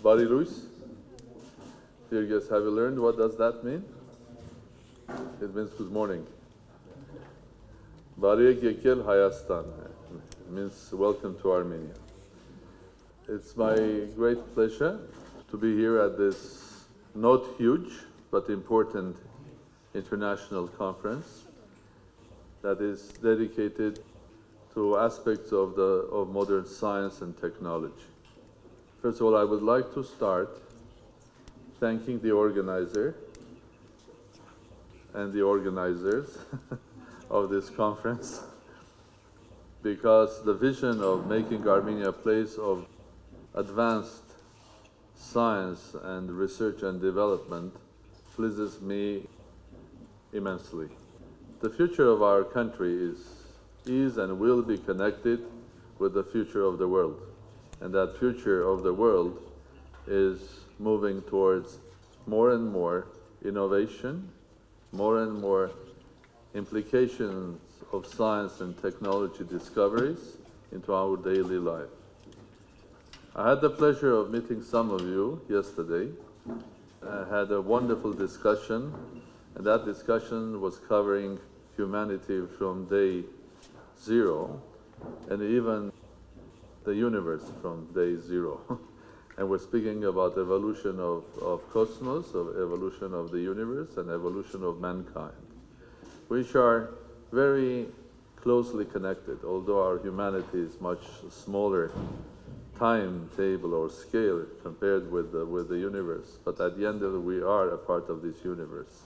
Բարի լույս. Dear guests, have you learned what does that mean? It means good morning. Բարի եկել Հայաստան. It means welcome to Armenia. It's my great pleasure to be here at this not huge but important international conference that is dedicated to aspects of modern science and technology. First of all, I would like to start thanking the organizer and the organizers of this conference, because the vision of making Armenia a place of advanced science and research and development pleases me immensely. The future of our country is and will be connected with the future of the world. And that future of the world is moving towards more and more innovation, more and more implications of science and technology discoveries into our daily life. I had the pleasure of meeting some of you yesterday. I had a wonderful discussion, and that discussion was covering humanity from day zero, and even the universe from day zero. And we're speaking about evolution of cosmos, of evolution of the universe, and evolution of mankind, which are very closely connected, although our humanity is much smaller timetable or scale compared with the universe. But at the end of it, we are a part of this universe.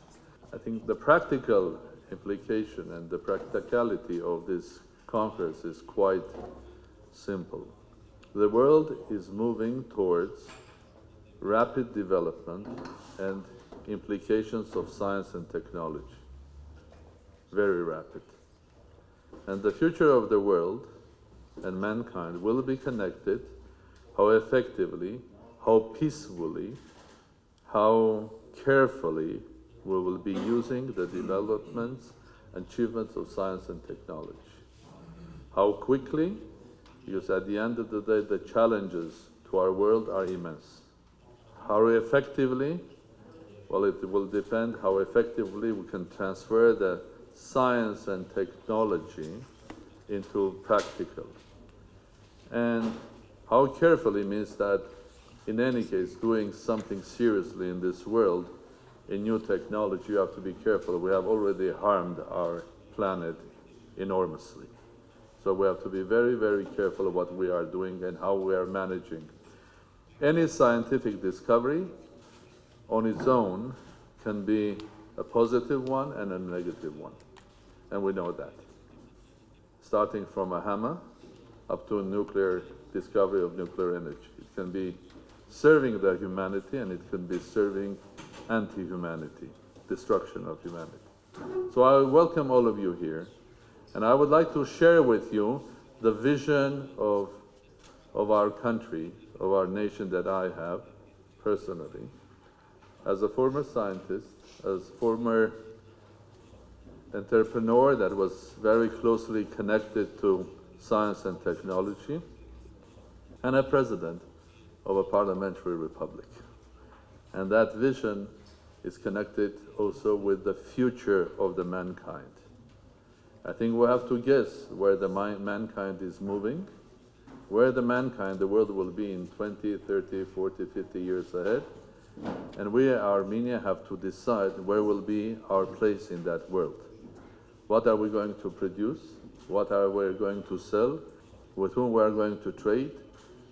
I think the practical implication and the practicality of this conference is quite simple. The world is moving towards rapid development and implications of science and technology. Very rapid. And the future of the world and mankind will be connected, how effectively, how peacefully, how carefully we will be using the developments and achievements of science and technology. How quickly, because at the end of the day, the challenges to our world are immense. How effectively? Well, it will depend how effectively we can transfer the science and technology into practical. And how carefully means that, in any case, doing something seriously in this world, in new technology, you have to be careful. We have already harmed our planet enormously. So we have to be very, very careful of what we are doing and how we are managing. Any scientific discovery on its own can be a positive one and a negative one. And we know that. Starting from a hammer up to a nuclear discovery of nuclear energy. It can be serving the humanity, and it can be serving anti-humanity, destruction of humanity. So I welcome all of you here. And I would like to share with you the vision of our country, of our nation that I have personally. As a former scientist, as former entrepreneur that was very closely connected to science and technology, and a president of a parliamentary republic. And that vision is connected also with the future of the mankind. I think we have to guess where the mankind is moving, where the world will be in 20, 30, 40, 50 years ahead. And we, Armenia, have to decide where will be our place in that world. What are we going to produce? What are we going to sell? With whom we are going to trade?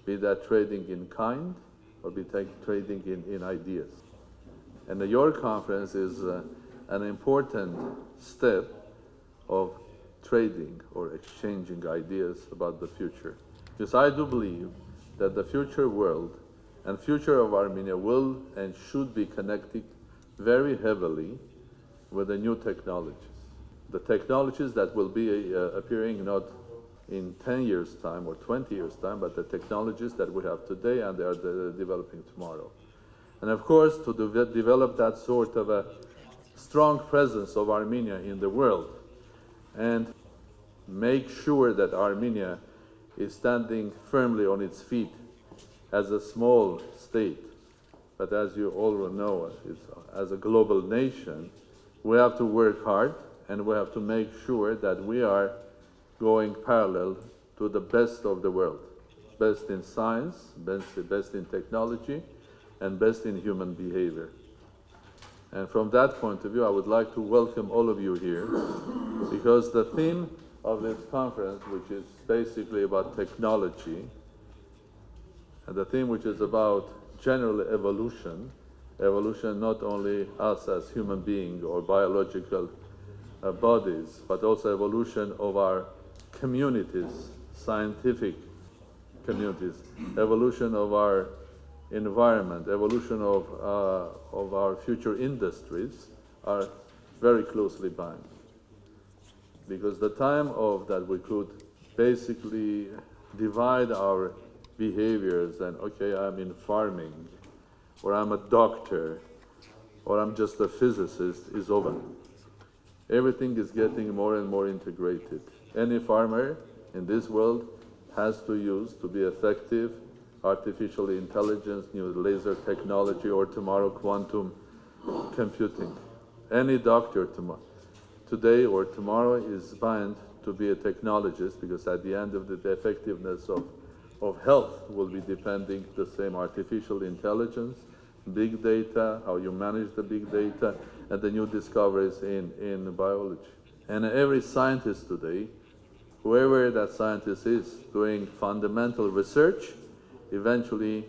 Be that trading in kind or be trading in ideas. And your conference is an important step of trading or exchanging ideas about the future. Because I do believe that the future world and future of Armenia will and should be connected very heavily with the new technologies. The technologies that will be appearing not in 10 years' time or 20 years' time, but the technologies that we have today and they are developing tomorrow. And of course, to develop that sort of a strong presence of Armenia in the world and make sure that Armenia is standing firmly on its feet as a small state, but as you all know, as a global nation, we have to work hard and we have to make sure that we are going parallel to the best of the world, best in science, best in technology, and best in human behavior. And from that point of view, I would like to welcome all of you here, because the theme of this conference, which is basically about technology, and the theme which is about general evolution, evolution not only us as human beings or biological bodies, but also evolution of our communities, scientific communities, evolution of our environment, evolution of our future industries are very closely bound. Because the time of that we could basically divide our behaviors and, okay, I'm in farming, or I'm a doctor, or I'm just a physicist is over. Everything is getting more and more integrated. Any farmer in this world has to use, to be effective, artificial intelligence, new laser technology, or tomorrow quantum computing. Any doctor today or tomorrow is bound to be a technologist, because at the end of the effectiveness of health will be depending the same artificial intelligence, big data, how you manage the big data, and the new discoveries in biology. And every scientist today, whoever that scientist is doing fundamental research, eventually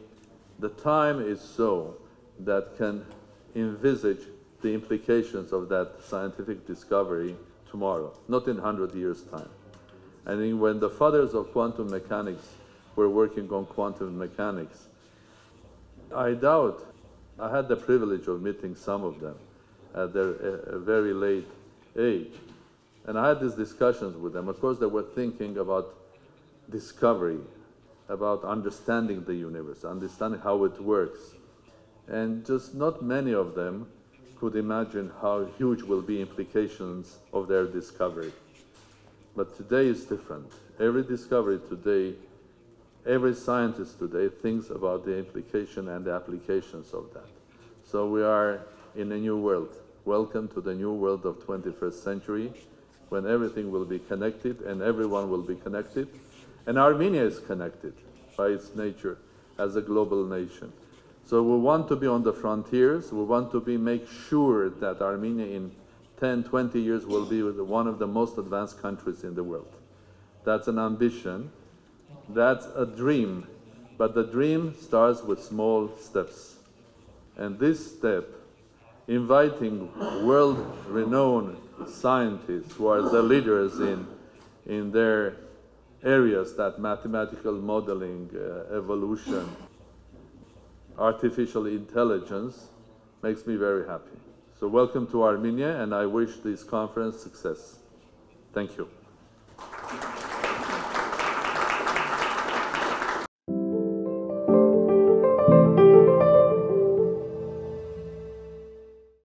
the time is so that can envisage the implications of that scientific discovery tomorrow, not in 100 years' time. I think when the fathers of quantum mechanics were working on quantum mechanics, I doubt, I had the privilege of meeting some of them at their very late age, and I had these discussions with them. Of course, they were thinking about discovery, about understanding the universe, understanding how it works. And just not many of them could imagine how huge will be implications of their discovery. But today is different. Every discovery today, every scientist today thinks about the implication and the applications of that. So we are in a new world. Welcome to the new world of 21st century, when everything will be connected and everyone will be connected. And Armenia is connected by its nature as a global nation. So we want to be on the frontiers. We want to make sure that Armenia in 10, 20 years will be one of the most advanced countries in the world. That's an ambition. That's a dream. But the dream starts with small steps. And this step, inviting world-renowned scientists who are the leaders in their areas, that mathematical modeling, evolution, artificial intelligence, makes me very happy. So welcome to Armenia, and I wish this conference success. Thank you.